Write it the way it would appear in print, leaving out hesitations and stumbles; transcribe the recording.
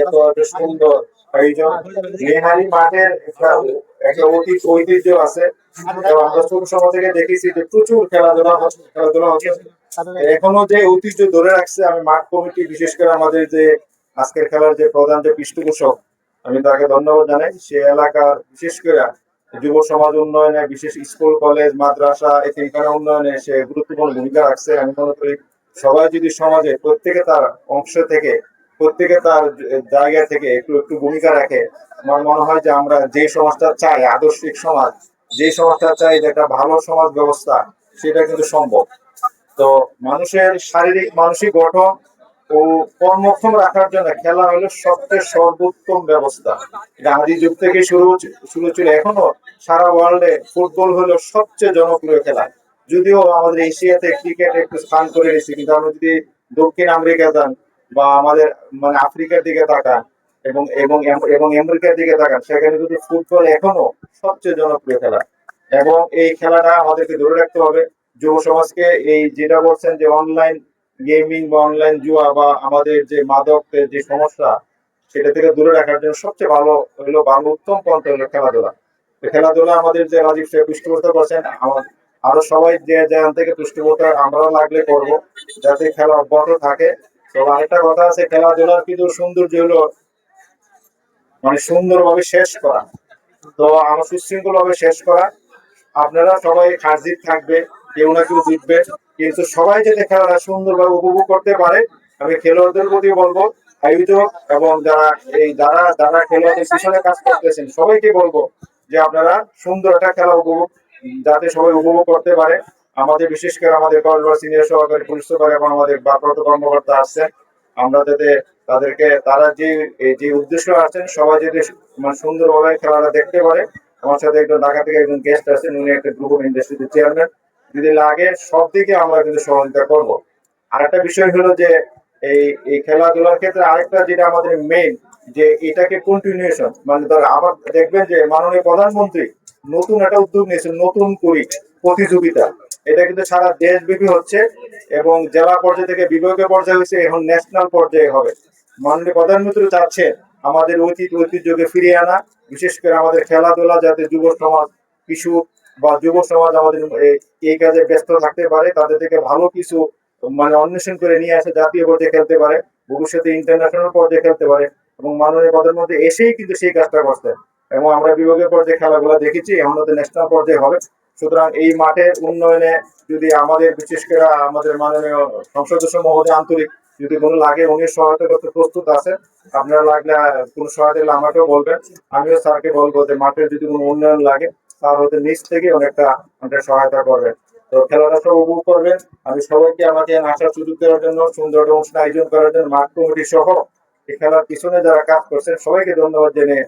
এত এত সুন্দর আয়োজন। নেহারি মাঠের একটা ঐতিহ্য আছে, এবং আমরা ছোট সময় থেকে দেখেছি যে প্রচুর খেলাধুলা হচ্ছে। এখনো যে ঐতিহ্য ধরে রাখছে, আমি মাঠ কমিটি বিশেষ করে আমাদের যে আজকের খেলার যে প্রধান যে পৃষ্ঠপোষক, আমি তাকে ধন্যবাদ জানাই। সে এলাকার বিশেষ করে যুব সমাজ উন্নয়নে, বিশেষ স্কুল কলেজ মাদ্রাসা এতিমখানা উন্নয়নে সে গুরুত্বপূর্ণ ভূমিকা রাখছে। আমি মনে করি সবাই যদি সমাজে প্রত্যেকে তার অংশ থেকে, প্রত্যেকে তার জায়গা থেকে একটু একটু ভূমিকা রাখে, আমার মনে হয় যে আমরা যে সমাজটা চাই, আদর্শিক সমাজ, যে সমাজটা চাই যে একটা ভালো সমাজ ব্যবস্থা, সেটা কিন্তু সম্ভব। তো মানুষের শারীরিক মানসিক গঠন ও কর্মক্ষম রাখার জন্য খেলা হলো সবচেয়ে সর্বোত্তম ব্যবস্থা। এটা আদি যুগ থেকে শুরু ছিল, এখনো সারা ওয়ার্ল্ডে ফুটবল হলো সবচেয়ে জনপ্রিয় খেলা। যদিও আমাদের এশিয়াতে ক্রিকেট একটু স্থান করে নিচ্ছে, কিন্তু আমরা যদি দক্ষিণ আমেরিকা যান বা আমাদের মানে আফ্রিকার দিকে তাকান এবং এবং এবং আমেরিকার দিকে তাকান, সেখানে কিন্তু ফুটবল এখনো সবচেয়ে জনপ্রিয় খেলা। এবং এই খেলাটা আমাদেরকে ধরে রাখতে হবে। যুব সমাজকে এই যেটা বলছেন যে অনলাইন গেমিং বা অনলাইন জুয়া বা আমাদের যে মাদকের যে সমস্যা, সেটা থেকে দূরে রাখার জন্য সবচেয়ে ভালো হলো, ভালো উত্তম পন্থা হলো খেলাধুলা। খেলাধুলা আমাদের যে রাজীব সাহেব পৃষ্ঠপোষকতা করছেন, আমার আরো সবাই যে যেখান থেকে পৃষ্ঠপোষকতা আমরা লাগলে করব, যাতে খেলা অব্যাহত থাকে। তো আরেকটা কথা আছে, খেলাধুলার কিন্তু সৌন্দর্য হলো মানে সুন্দরভাবে শেষ করা। তো আমার সুশৃঙ্খল ভাবে শেষ করা। আপনারা সবাই হাজির থাকবে, কেউ না কেউ জিতবে, কিন্তু সবাই যাতে খেলাটা সুন্দরভাবে উপভোগ করতে পারে। আমি খেলোয়াড়দের প্রতি বলবো, আয়োজক এবং যারা যারা খেলোয়াড়দের পিছনে কাজ করতেছেন সবাইকে বলবো যে আপনারা সুন্দর একটা খেলা উপভোগ, যাতে সবাই উপভোগ করতে পারে। আমাদের বিশেষ করে আমাদের কলেজ সিনিয়র সহকারী পুলিশ সুপার এবং আমাদের ভারপ্রাপ্ত কর্মকর্তা আসছেন, আমরা যাতে তাদেরকে তারা যে উদ্দেশ্য আছেন, সবাই যদি মানে সুন্দরভাবে খেলাটা দেখতে পারে। আমার সাথে একজন ঢাকা থেকে একজন গেস্ট আছেন, উনি একটা গ্রুপ অফ ইন্ডাস্ট্রির চেয়ারম্যান। যদি লাগে সব দিকে আমরা কিন্তু সহযোগিতা করবো। আর একটা বিষয় হলো যে এই এই খেলাধুলার ক্ষেত্রে আরেকটা যেটা আমাদের মেইন, যে এটাকে কন্টিনিউশন, মানে ধর আবার দেখবেন যে মাননীয় প্রধানমন্ত্রী নতুন একটা উদ্যোগ নিয়েছেন, নতুন করি প্রতিযোগিতা। এটা কিন্তু সারা দেশব্যাপী হচ্ছে, এবং জেলা পর্যায়ে থেকে বিভাগীয় পর্যায়ে হয়েছে, এখন ন্যাশনাল পর্যায়ে হবে। মাননীয় প্রধানমন্ত্রী চাচ্ছেন আমাদের ঐতিহ্যকে ফিরিয়ে আনা, বিশেষ করে আমাদের খেলাধুলা যাতে যুব সমাজ, শিশু বা যুব সমাজ আমাদের এই কাজে ব্যস্ত থাকতে পারে, তাদের থেকে ভালো কিছু মানে অন্বেষণ করে নিয়ে আসে, জাতীয় পর্যায়ে খেলতে পারে, ভবিষ্যতে ইন্টারন্যাশনাল পর্যায়ে খেলতে পারে। এবং মাননীয় প্রধানমন্ত্রী এসেই কিন্তু সেই কাজটা করছেন, এবং আমরা বিভাগীয় পর্যায়ে খেলাগুলো দেখেছি, এখন তো ন্যাশনাল পর্যায়ে হবে। সুতরাং এই মাঠের উন্নয়নে যদি আমাদের বিশেষ করে আমাদের মাননীয় সংসদ সদস্য মহোদয় আন্তরিক, যদি কোনো লাগে উনি সহায়তা করতে প্রস্তুত আছেন। আপনারা লাগলে কোনো সহায়তা হলে আমাকেও বলবেন, আমিও স্যারকে বলবো যে মাঠের যদি কোনো উন্নয়ন লাগে তার হয়তো নিচ থেকে অনেকটা সহায়তা করবেন। তো খেলাটা সব উপভোগ করবেন। আমি সবাইকে আমাকে আসার সুযোগ দেওয়ার জন্য, সুন্দর একটা অনুষ্ঠান আয়োজন করার জন্য মাঠ কমিটি সহ এই খেলার পিছনে যারা কাজ করছেন সবাইকে ধন্যবাদ জেনে